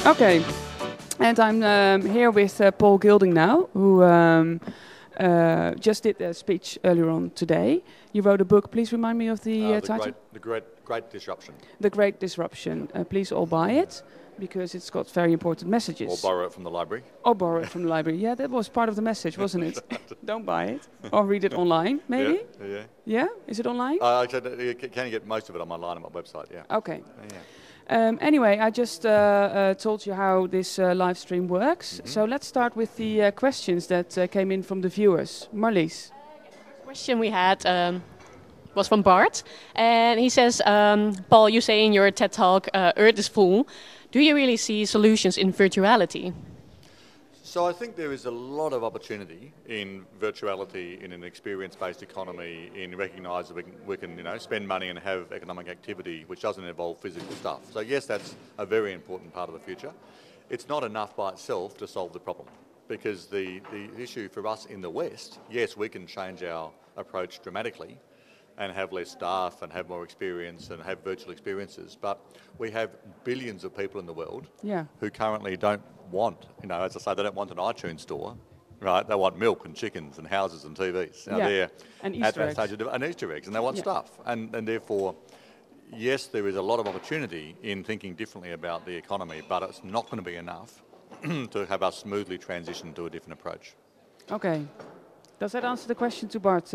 Okay, and I'm here with Paul Gilding now, who just did a speech earlier on today. You wrote a book. Please remind me of the title. The Great Disruption. The Great Disruption. Please all buy it, because it's got very important messages. Or borrow it from the library. Or borrow it from the library. Yeah, that was part of the message, wasn't it? Don't buy it. Or read it online, maybe? Yeah. Yeah? Is it online? You can get most of it on my line on my website, yeah. Okay. Yeah. Anyway, I just told you how this live stream works. Mm-hmm. So let's start with the questions that came in from the viewers. Marlies. The question we had was from Bart. And he says, Paul, you say in your TED Talk, Earth is full. Do you really see solutions in virtuality? So I think there is a lot of opportunity in virtuality, in an experience-based economy, in recognising we can spend money and have economic activity which doesn't involve physical stuff. So yes, that's a very important part of the future. It's not enough by itself to solve the problem, because the issue for us in the West, yes, we can change our approach dramatically and have less staff and have more experience and have virtual experiences, but we have billions of people in the world who currently don't want, as I say, they don't want an iTunes store, right? They want milk and chickens and houses and TVs. They're and at that stage and Easter eggs, and they want stuff. And therefore, yes, there is a lot of opportunity in thinking differently about the economy, but it's not going to be enough to have us smoothly transition to a different approach. Okay. Does that answer the question to Bart?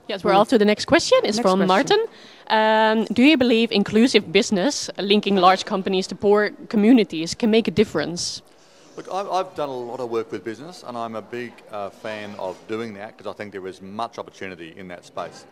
Yes, we're off to the next question. It's from Martin. Do you believe inclusive business, linking large companies to poor communities, can make a difference? Look, I've done a lot of work with business, and I'm a big fan of doing that, because I think there is much opportunity in that space.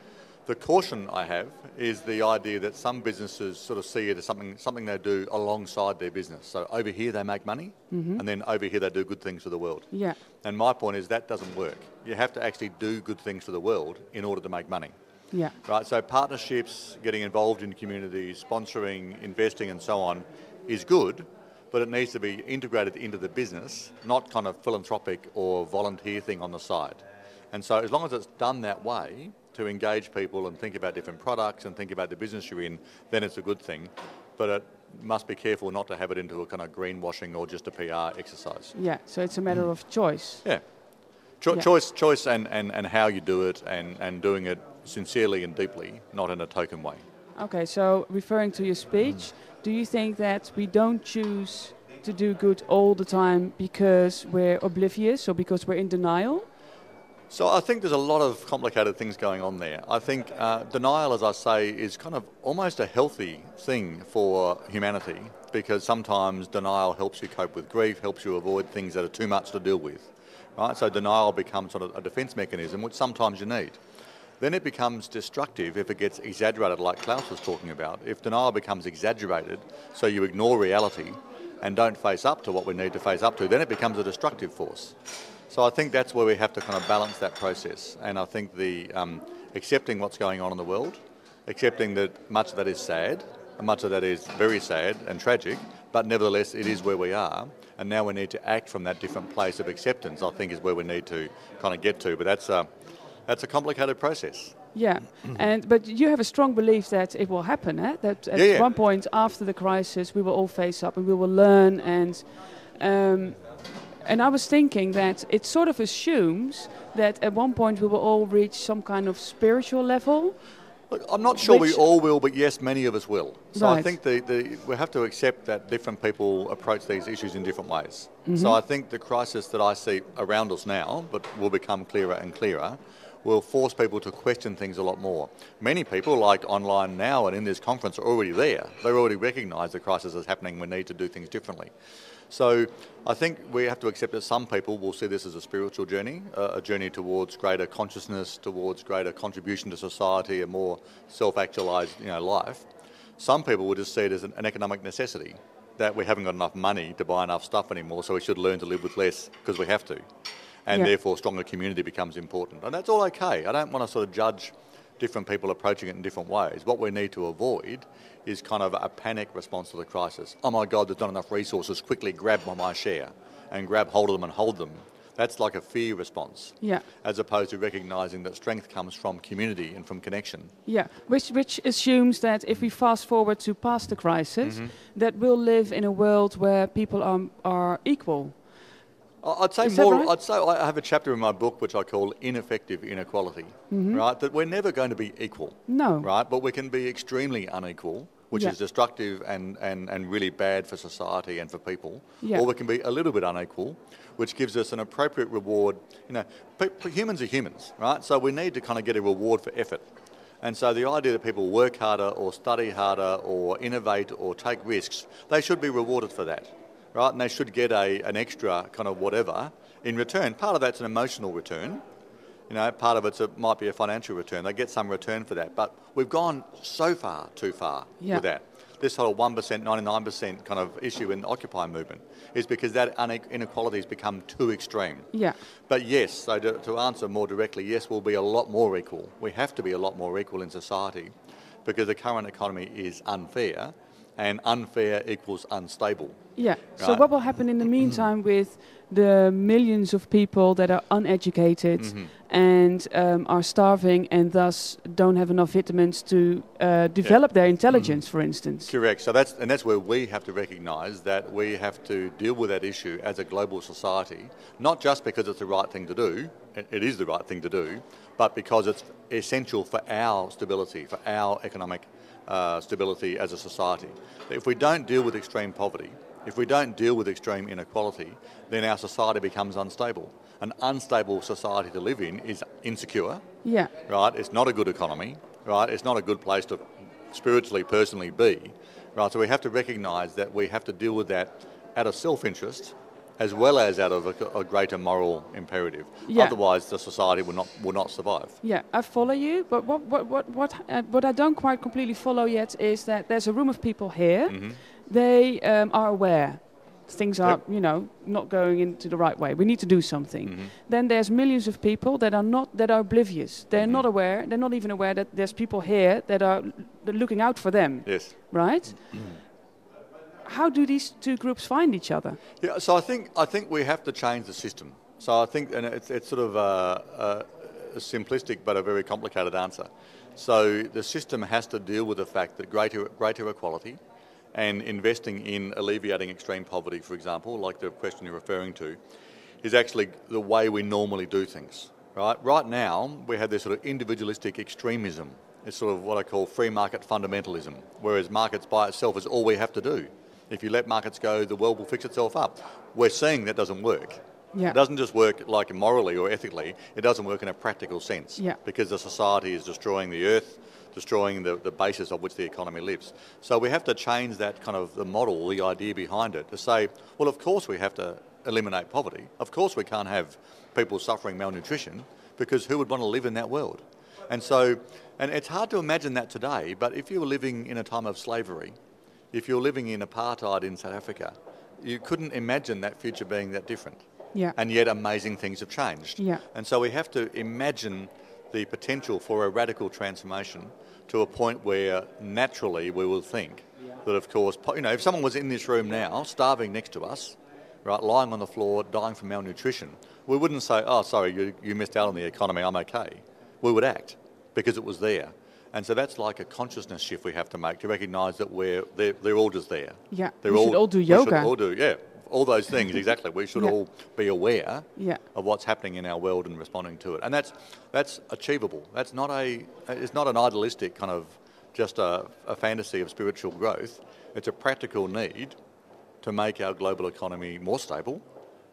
The caution I have is the idea that some businesses sort of see it as something they do alongside their business. So over here they make money, and then over here they do good things for the world. Yeah. And my point is that doesn't work. You have to actually do good things for the world in order to make money. Yeah. Right. So partnerships, getting involved in communities, sponsoring, investing, and so on, is good, but it needs to be integrated into the business, not kind of philanthropic or volunteer thing on the side. And so as long as it's done that way, to engage people and think about different products and think about the business you're in, then it's a good thing. But it must be careful not to have it into a kind of greenwashing or just a PR exercise. Yeah, so it's a matter of choice. Yeah. Choice and how you do it, and doing it sincerely and deeply, not in a token way. Okay, so referring to your speech, do you think that we don't choose to do good all the time because we're oblivious or because we're in denial? So I think there's a lot of complicated things going on there. I think denial, as I say, is kind of almost a healthy thing for humanity, because sometimes denial helps you cope with grief, helps you avoid things that are too much to deal with. Right? So denial becomes sort of a defence mechanism, which sometimes you need. Then it becomes destructive if it gets exaggerated, like Klaus was talking about. If denial becomes exaggerated, so you ignore reality and don't face up to what we need to face up to, then it becomes a destructive force. So I think that's where we have to kind of balance that process. And I think the accepting what's going on in the world, accepting that much of that is sad, and much of that is very sad and tragic, but nevertheless it is where we are. And now we need to act from that different place of acceptance, I think, is where we need to kind of get to. But that's a complicated process. Yeah, but you have a strong belief that it will happen, eh? That at one point after the crisis we will all face up and we will learn, and I was thinking that it sort of assumes that at one point we will all reach some kind of spiritual level. Look, I'm not sure we all will, but yes, many of us will. So right. I think we have to accept that different people approach these issues in different ways. So I think the crisis that I see around us now, but will become clearer and clearer, will force people to question things a lot more. Many people, like online now and in this conference, are already there. They already recognise the crisis is happening. We need to do things differently. So I think we have to accept that some people will see this as a spiritual journey, a journey towards greater consciousness, towards greater contribution to society, a more self-actualised life. Some people will just see it as an economic necessity, that we haven't got enough money to buy enough stuff anymore, so we should learn to live with less because we have to. And therefore stronger community becomes important. And that's all okay. I don't want to sort of judge different people approaching it in different ways. What we need to avoid is kind of a panic response to the crisis. Oh my God, there's not enough resources, quickly grab my share and grab hold of them and hold them. That's like a fear response. Yeah. As opposed to recognising that strength comes from community and from connection. Yeah, which assumes that if we fast forward to past the crisis, that we'll live in a world where people are equal. I'd say Is that more. right? I'd say I have a chapter in my book which I call Ineffective Inequality. Right, that we're never going to be equal. No. Right, but we can be extremely unequal, which Yeah. is destructive and really bad for society and for people. Yeah. Or we can be a little bit unequal, which gives us an appropriate reward. You know, humans are humans, right? So we need to kind of get a reward for effort. And so the idea that people work harder or study harder or innovate or take risks, they should be rewarded for that, right? And they should get an extra kind of whatever in return. Part of that's an emotional return. You know, part of it might be a financial return. They get some return for that. But we've gone so far, too far with that. This whole 1%, 99% kind of issue in the Occupy movement is because that inequality has become too extreme. Yeah. But yes, so to answer more directly, yes, we'll be a lot more equal. We have to be a lot more equal in society because the current economy is unfair, and unfair equals unstable. Yeah. So Right. what will happen in the meantime with the millions of people that are uneducated and are starving and thus don't have enough vitamins to develop their intelligence, for instance? Correct. So that's where we have to recognise that we have to deal with that issue as a global society, not just because it's the right thing to do, it is the right thing to do, but because it's essential for our stability, for our economic stability as a society. If we don't deal with extreme poverty, if we don't deal with extreme inequality, then our society becomes unstable. An unstable society to live in is insecure, Yeah. right? It's not a good economy, right? It's not a good place to spiritually, personally be, right? So we have to recognise that we have to deal with that out of self-interest as well as out of a greater moral imperative. Yeah. Otherwise, the society will not survive. Yeah, I follow you, but what I don't quite completely follow yet is that there's a room of people here. They are aware things are, you know, not going into the right way. We need to do something. Then there's millions of people that are oblivious. They're not aware. They're not even aware that there's people here that are looking out for them. Yes. Right? How do these two groups find each other? Yeah, so I think we have to change the system. So I think, and it's sort of a simplistic but a very complicated answer. So the system has to deal with the fact that greater equality and investing in alleviating extreme poverty, for example, like the question you're referring to, is actually the way we normally do things. Right now, we have this sort of individualistic extremism. It's sort of what I call free market fundamentalism, whereas markets by itself is all we have to do. If you let markets go, the world will fix itself up. We're seeing that doesn't work. Yeah. It doesn't just work like morally or ethically, it doesn't work in a practical sense. Yeah. Because the society is destroying the earth, destroying the basis of which the economy lives. So we have to change that kind of the model, the idea behind it, to say, well, of course we have to eliminate poverty. Of course we can't have people suffering malnutrition, because who would want to live in that world? And so, and it's hard to imagine that today, but if you were living in a time of slavery, if you're living in apartheid in South Africa, you couldn't imagine that future being that different. Yeah. And yet amazing things have changed. Yeah. And so we have to imagine the potential for a radical transformation to a point where naturally we will think that, of course, you know, if someone was in this room now, starving next to us, right, lying on the floor, dying from malnutrition, we wouldn't say, oh, sorry, you missed out on the economy, I'm okay. We would act because it was there. And so that's like a consciousness shift we have to make to recognise that they're all just there. Yeah, we should all do yoga. We should all do, yeah, all those things, exactly. We should all be aware of what's happening in our world and responding to it. And that's achievable. It's not an idealistic kind of just a fantasy of spiritual growth. It's a practical need to make our global economy more stable,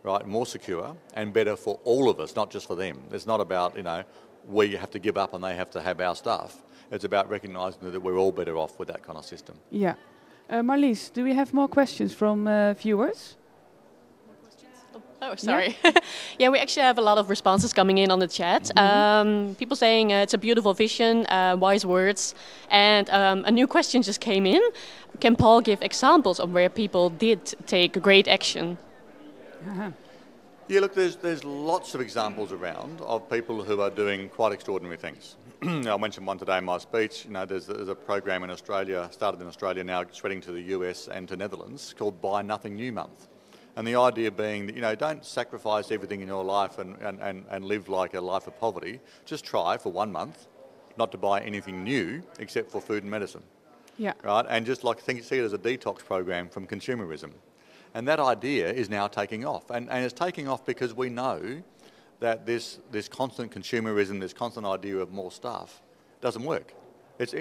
right, more secure and better for all of us, not just for them. It's not about, you know, we have to give up and they have to have our stuff. It's about recognising that we're all better off with that kind of system. Yeah. Marlies, do we have more questions from viewers? Oh, sorry. Yeah, we actually have a lot of responses coming in on the chat. People saying it's a beautiful vision, wise words. And a new question just came in. Can Paul give examples of where people did take great action? Yeah, look, there's lots of examples around of people who are doing quite extraordinary things. I mentioned one today in my speech. You know, there's a program in Australia, started in Australia now, spreading to the US and to Netherlands, called Buy Nothing New Month. And the idea being that, don't sacrifice everything in your life and live like a life of poverty. Just try for 1 month not to buy anything new except for food and medicine. Yeah. Right? And just see it as a detox program from consumerism. And that idea is now taking off. And it's taking off because we know that this constant consumerism, this constant idea of more stuff doesn't work. It's,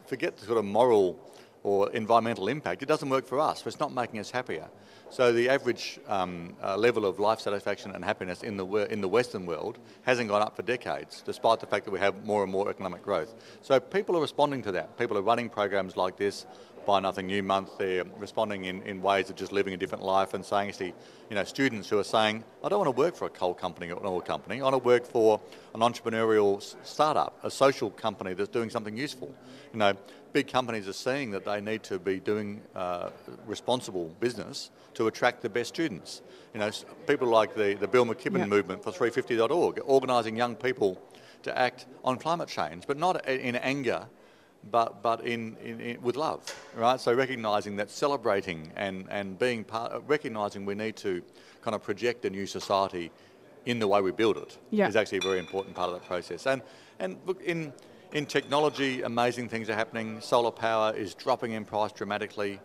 forget the sort of moral or environmental impact. It doesn't work for us. It's not making us happier. So the average level of life satisfaction and happiness in the Western world hasn't gone up for decades, despite the fact that we have more and more economic growth. So people are responding to that. People are running programs like this, Buy Nothing New Month. They're responding in ways of just living a different life and saying, actually, students who are saying, I don't want to work for a coal company or an oil company. I want to work for an entrepreneurial startup, a social company that's doing something useful. Big companies are seeing that they need to be doing responsible business to attract the best students. People like the Bill McKibben movement for 350.org, organising young people to act on climate change, but not in anger, but in with love, right? So recognising that, celebrating and being recognising we need to kind of project a new society in the way we build it is actually a very important part of that process. And look, in technology, amazing things are happening. Solar power is dropping in price dramatically.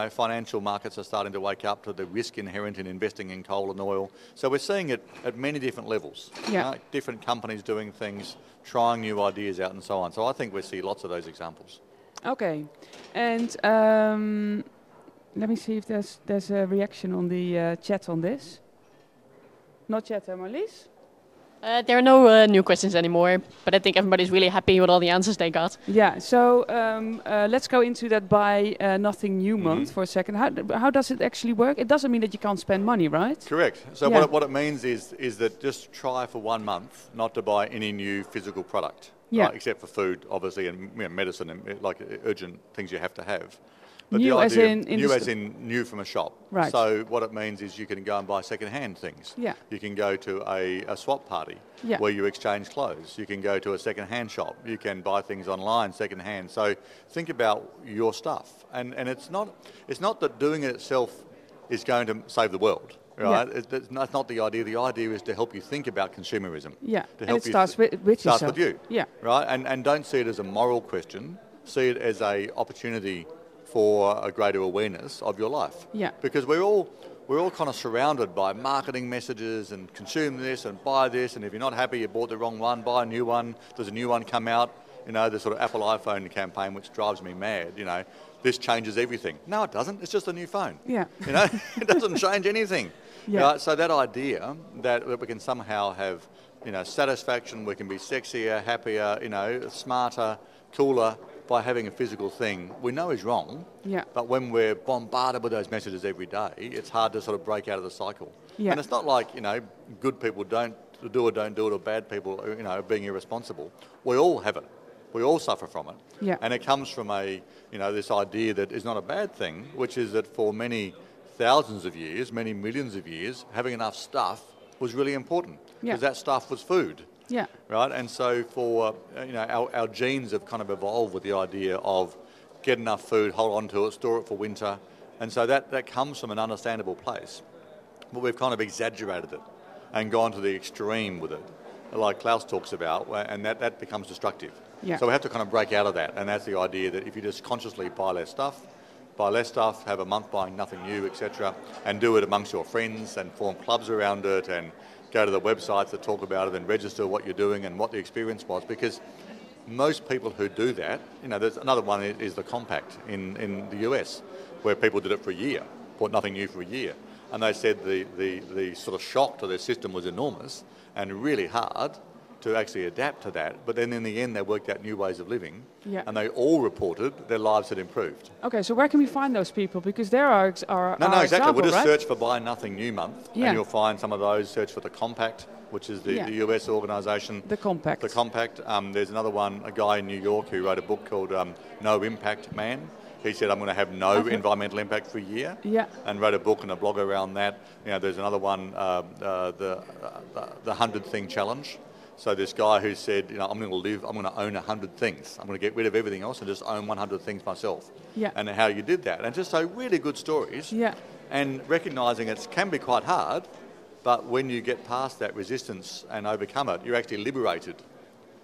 Financial markets are starting to wake up to the risk inherent in investing in coal and oil. So we're seeing it at many different levels. Different companies doing things, trying new ideas out and so on. So I think we see lots of those examples. Okay. And let me see if there's a reaction on the chat on this. Not yet, Marlies? There are no new questions anymore, but I think everybody's really happy with all the answers they got. Yeah, so let's go into that Buy Nothing New month for a second. How does it actually work? It doesn't mean that you can't spend money, right? Correct. So what it means is that just try for 1 month not to buy any new physical product, right? Except for food, obviously, and medicine and like urgent things you have to have. But new as in new from a shop. Right. So what it means is you can go and buy second-hand things. Yeah. You can go to a swap party where you exchange clothes. You can go to a second-hand shop. You can buy things online second-hand. So think about your stuff. And it's not that doing it itself is going to save the world. Right, that's not the idea. The idea is to help you think about consumerism. Yeah, to help and it starts with yourself. Starts with you. Yeah, right, and don't see it as a moral question. See it as a opportunity for a greater awareness of your life. Yeah. Because we're all kind of surrounded by marketing messages and consume this and buy this, and if you're not happy you bought the wrong one, buy a new one. There's a new one come out. The sort of Apple iPhone campaign, which drives me mad. This changes everything. No, it doesn't. It's just a new phone. Yeah. It doesn't change anything. Yeah. Right? So that idea that we can somehow have, satisfaction, we can be sexier, happier, smarter, cooler by having a physical thing, we know is wrong. Yeah. But when we're bombarded with those messages every day, it's hard to sort of break out of the cycle. Yeah. And it's not like, good people don't do it, or bad people, being irresponsible. We all have it. We all suffer from it. Yeah. And it comes from this idea that is not a bad thing, which is that for many thousands of years, many millions of years, having enough stuff was really important. Because that stuff was food. Yeah. Right. And so for our genes have kind of evolved with the idea of get enough food, hold on to it, store it for winter, and so that comes from an understandable place. But we've kind of exaggerated it and gone to the extreme with it, like Klaus talks about, and that becomes destructive. Yeah. So we have to kind of break out of that, and that's the idea that if you just consciously buy less stuff, have a month buying nothing new, etc., and do it amongst your friends and form clubs around it and go to the websites that talk about it and register what you're doing and what the experience was, because most people who do that, there's another one is the Compact in the US, where people did it for a year, bought nothing new for a year, and they said the sort of shock to their system was enormous and really hard to actually adapt to that, but then in the end they worked out new ways of living, and they all reported their lives had improved. Okay, so where can we find those people? Because there are exactly. Example, we'll just right? search for Buy Nothing New Month, and you'll find some of those. Search for the Compact, which is the US organisation. The Compact. The Compact. There's another one, a guy in New York who wrote a book called No Impact Man. He said, I'm going to have no environmental impact for a year, and wrote a book and a blog around that. There's another one, the 100 Thing Challenge. So this guy who said, I'm going to own 100 things. I'm going to get rid of everything else and just own 100 things myself. Yeah. And how you did that. And just so really good stories. Yeah. and recognising it can be quite hard, but when you get past that resistance and overcome it, you're actually liberated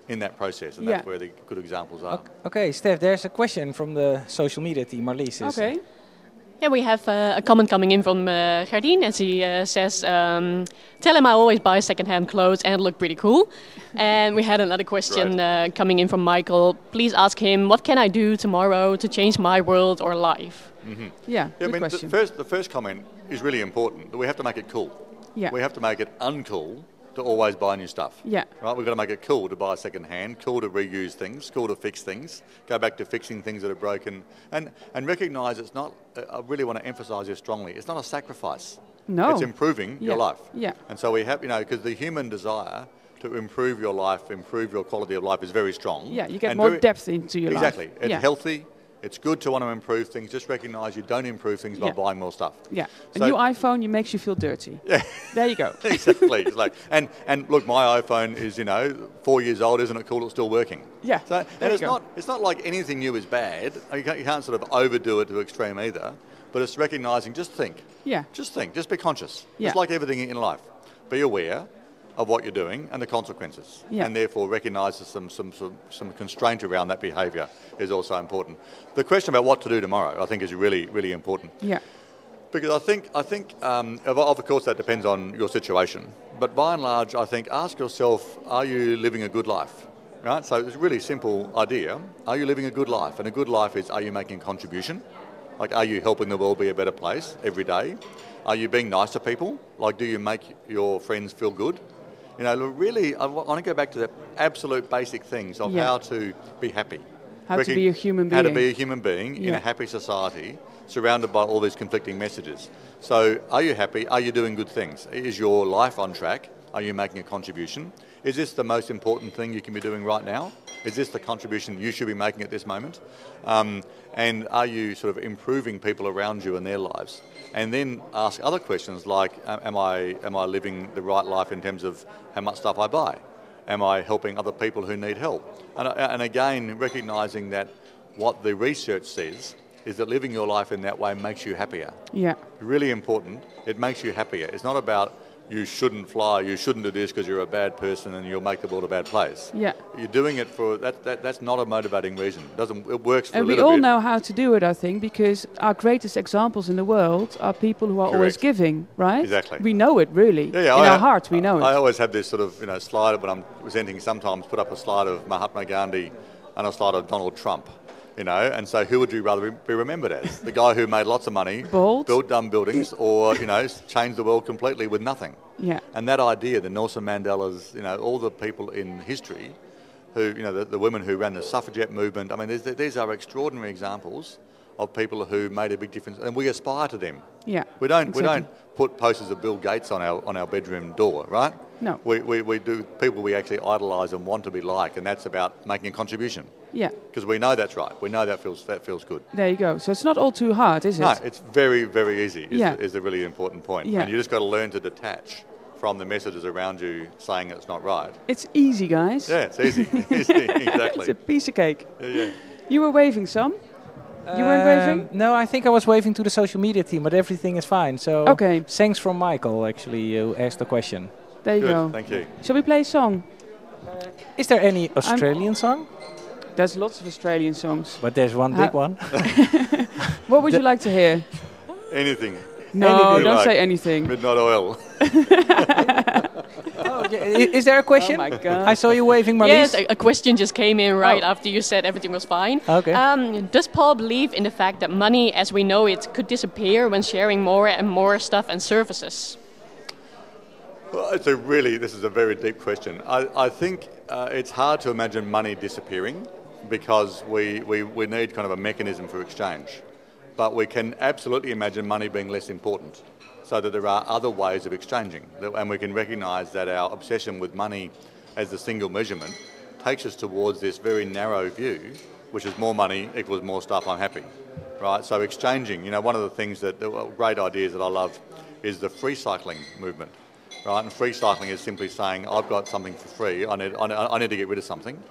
in that process, and that's where the good examples are. Okay, Steph, there's a question from the social media team, Marlies. Okay. Yeah, we have a comment coming in from Gerdien, and she says, tell him I always buy second-hand clothes and look pretty cool. And we had another question coming in from Michael. Please ask him, what can I do tomorrow to change my world or life? Mm-hmm. Yeah, good question. The first comment is really important, that we have to make it cool. Yeah. We have to make it uncool to always buy new stuff. Yeah. Right? We've got to make it cool to buy second hand, cool to reuse things, cool to fix things, go back to fixing things that are broken, and recognise it's not, I really want to emphasise this strongly, it's not a sacrifice. No. It's improving your life. Yeah. And so we have, because the human desire to improve your life, improve your quality of life is very strong. Yeah, you get more depth into your life. Exactly. It's healthy. It's good to want to improve things. Just recognise you don't improve things by buying more stuff. Yeah. So, a new iPhone makes you feel dirty. Yeah. There you go. Exactly. It's like, and look, my iPhone is 4 years old. Isn't it cool? It's still working. Yeah. So and it's not like anything new is bad. You can't sort of overdo it to extreme either. But it's recognising. Just think. Yeah. Just think. Just be conscious. Yeah. It's like everything in life. Be aware of what you're doing and the consequences, and therefore recognise some constraint around that behaviour is also important. The question about what to do tomorrow, I think, is really, really important. Yeah. Because I think of course that depends on your situation, but by and large, I think ask yourself, are you living a good life? Right. So it's a really simple idea. Are you living a good life? And a good life is, are you making a contribution? Like, are you helping the world be a better place every day? Are you being nice to people? Like, do you make your friends feel good? Really, I want to go back to the absolute basic things of how to be happy. How to be a human being. How to be a human being in a happy society, surrounded by all these conflicting messages. So, are you happy? Are you doing good things? Is your life on track? Are you making a contribution? Is this the most important thing you can be doing right now? Is this the contribution you should be making at this moment? And are you sort of improving people around you in their lives? And then ask other questions like, am I living the right life in terms of how much stuff I buy? Am I helping other people who need help? And again, recognising that what the research says is that living your life in that way makes you happier. Yeah. Really important. It makes you happier. It's not about you shouldn't fly, you shouldn't do this because you're a bad person and you'll make the world a bad place. Yeah. You're doing it for, that's not a motivating reason. It works for a little bit. And we all know how to do it, I think, because our greatest examples in the world are people who are always giving, right? Exactly. We know it, really. In our heart, we know it. I always have this sort of, slide when I'm presenting, sometimes put up a slide of Mahatma Gandhi and a slide of Donald Trump. And so who would you rather be remembered as? The guy who made lots of money, built dumb buildings, or, changed the world completely with nothing. Yeah. And that idea, the Nelson Mandela's, all the people in history who, the women who ran the suffragette movement, I mean, these are extraordinary examples of people who made a big difference, and we aspire to them. Yeah. We don't put posters of Bill Gates on our bedroom door, right? No. We do people we actually idolise and want to be like, and that's about making a contribution. Yeah. Because we know that's right. We know that feels good. There you go. So it's not all too hard, is it? No, it's very, very easy is the really important point. Yeah. And you just got to learn to detach from the messages around you saying it's not right. It's easy, guys. Yeah, it's easy. Exactly. It's a piece of cake. Yeah. You were waving some? You weren't waving? No, I think I was waving to the social media team, but everything is fine. So thanks from Michael, actually, who asked the question. There you go. Thank you. Shall we play a song? Is there any Australian song? There's lots of Australian songs. But there's one big one. What would you like to hear? Anything. No, don't say anything. Midnight Oil. Is there a question? Oh my God. I saw you waving, Marlies. Yes, a question just came in after you said everything was fine. Okay. Does Paul believe in the fact that money as we know it could disappear when sharing more and more stuff and services? Well, this is a very deep question. I think it's hard to imagine money disappearing because we need kind of a mechanism for exchange. But we can absolutely imagine money being less important so that there are other ways of exchanging. And we can recognise that our obsession with money as the single measurement takes us towards this very narrow view, which is more money equals more stuff, I'm happy. Right? So exchanging, one of the things the great ideas that I love is the free cycling movement. Right? And free cycling is simply saying, I've got something for free, I need to get rid of something.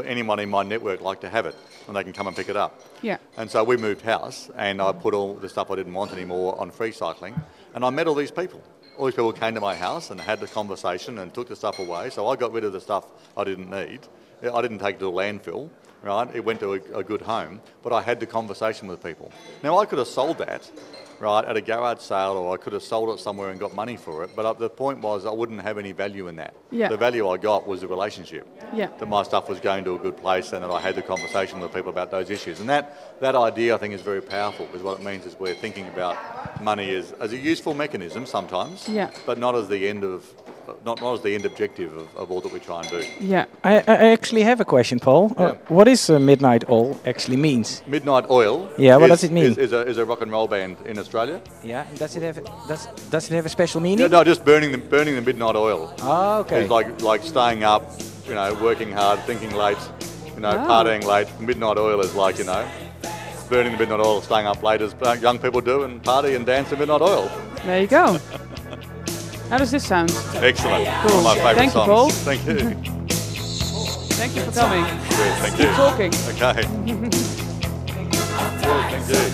anyone in my network like to have it, and they can come and pick it up. Yeah. And so we moved house, and I put all the stuff I didn't want anymore on free cycling, and I met all these people. All these people came to my house and had the conversation and took the stuff away. So I got rid of the stuff I didn't need. I didn't take it to the landfill, right? It went to a good home, but I had the conversation with people. Now I could have sold that, right, at a garage sale, or I could have sold it somewhere and got money for it. But the point was I wouldn't have any value in that. Yeah. The value I got was the relationship. Yeah. That my stuff was going to a good place and that I had the conversation with people about those issues. And that idea, I think, is very powerful, because what it means is we're thinking about money as a useful mechanism sometimes, yeah, but not as the end of, not as the end objective of all that we try and do. Yeah. I actually have a question, Paul. Yeah. What is midnight oil actually means? Midnight Oil. Yeah, what does it mean? Is a rock and roll band in Australia. Yeah. Does it have a special meaning? Yeah, no, just burning the midnight oil. Oh, okay. It's like staying up, working hard, thinking late, partying late. Midnight oil is like, burning the midnight oil, staying up late as young people do, and party and dance in midnight oil. There you go. How does this sound? Excellent. Cool. One of my favourite Thank songs. you, Paul. Thank you. Thank you for coming. Good, thank Keep you. talking. Okay. Good, thank you.